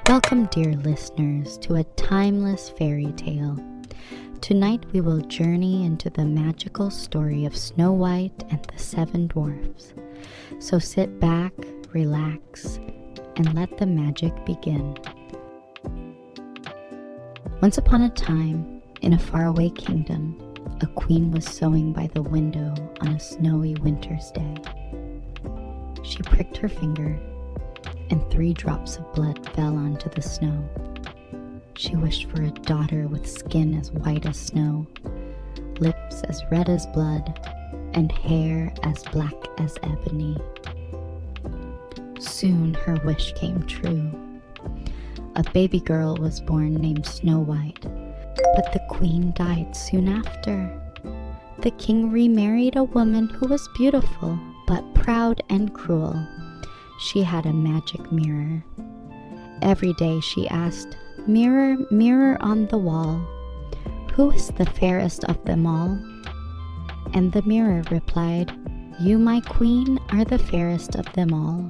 Welcome, dear listeners, to a timeless fairy tale. Tonight we will journey into the magical story of Snow White and the Seven Dwarfs. So sit back, relax, and let the magic begin. Once upon a time, in a faraway kingdom, a queen was sewing by the window on a snowy winter's day. She pricked her finger, and 3 drops of blood fell onto the snow. She wished for a daughter with skin as white as snow, lips as red as blood, and hair as black as ebony. Soon her wish came true. A baby girl was born named Snow White, but the queen died soon after. The king remarried a woman who was beautiful, but proud and cruel. She had a magic mirror. Every day she asked, "Mirror, mirror on the wall, who is the fairest of them all?" And the mirror replied, "You, my queen, are the fairest of them all."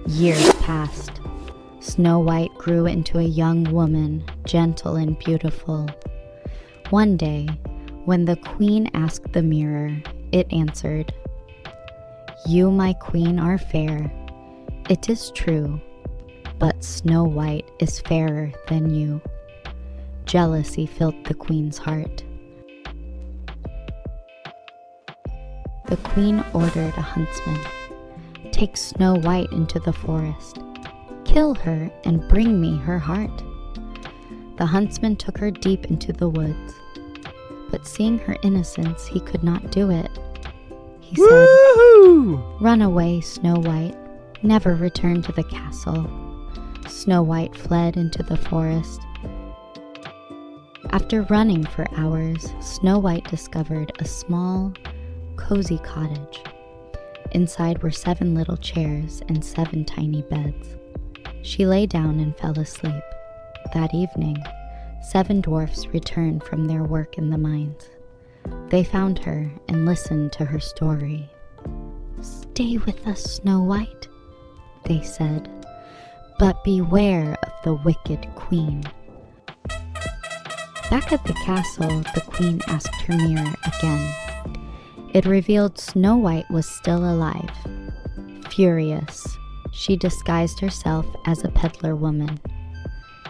Years passed. Snow White grew into a young woman, gentle and beautiful. One day, when the queen asked the mirror, it answered, "You, my queen, are fair. It is true, but Snow White is fairer than you." Jealousy filled the queen's heart. The queen ordered a huntsman, "Take Snow White into the forest. Kill her and bring me her heart." The huntsman took her deep into the woods, but seeing her innocence, he could not do it. He said, Woo-hoo! "Run away, Snow White. Never return to the castle." Snow White fled into the forest. After running for hours, Snow White discovered a small, cozy cottage. Inside were 7 little chairs and 7 tiny beds. She lay down and fell asleep. That evening, 7 dwarfs returned from their work in the mines. They found her and listened to her story. "Stay with us, Snow White," they said, "but beware of the wicked queen." Back at the castle, the queen asked her mirror again. It revealed Snow White was still alive. Furious, she disguised herself as a peddler woman.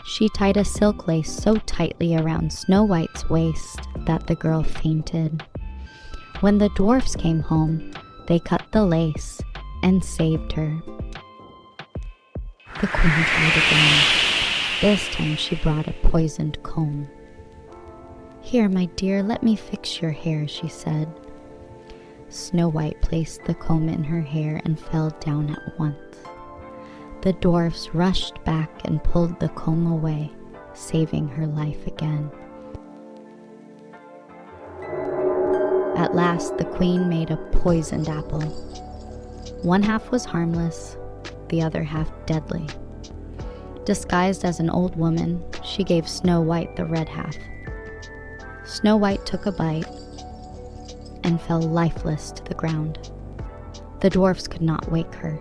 She tied a silk lace so tightly around Snow White's waist that the girl fainted. When the dwarfs came home, they cut the lace and saved her. The queen tried again. This time she brought a poisoned comb. "Here, my dear, let me fix your hair," she said. Snow White placed the comb in her hair and fell down at once. The dwarfs rushed back and pulled the comb away, saving her life again. At last, the queen made a poisoned apple. One half was harmless, the other half deadly. Disguised as an old woman, she gave Snow White the red half. Snow White took a bite and fell lifeless to the ground. The dwarfs could not wake her.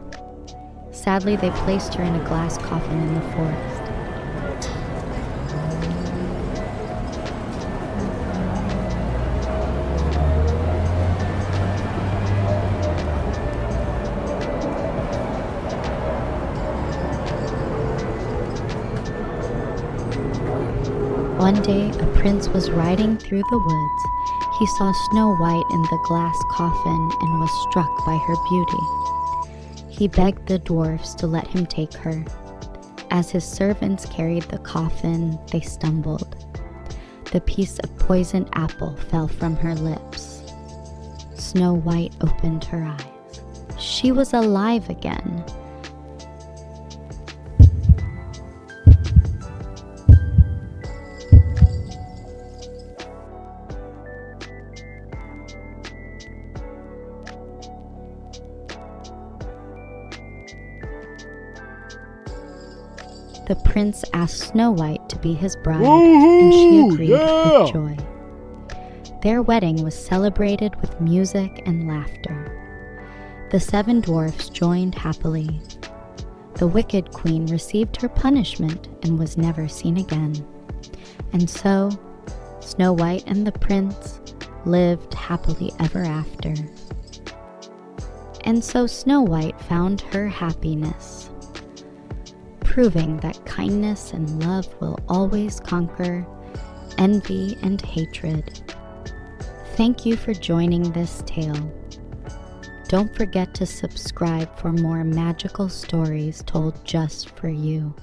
Sadly, they placed her in a glass coffin in the forest. One day, a prince was riding through the woods. He saw Snow White in the glass coffin and was struck by her beauty. He begged the dwarfs to let him take her. As his servants carried the coffin, they stumbled. The piece of poisoned apple fell from her lips. Snow White opened her eyes. She was alive again. The prince asked Snow White to be his bride, and she agreed with joy. Their wedding was celebrated with music and laughter. The 7 dwarfs joined happily. The wicked queen received her punishment and was never seen again. And so, Snow White and the prince lived happily ever after. And so Snow White found her happiness, proving that kindness and love will always conquer envy and hatred. Thank you for joining this tale. Don't forget to subscribe for more magical stories told just for you.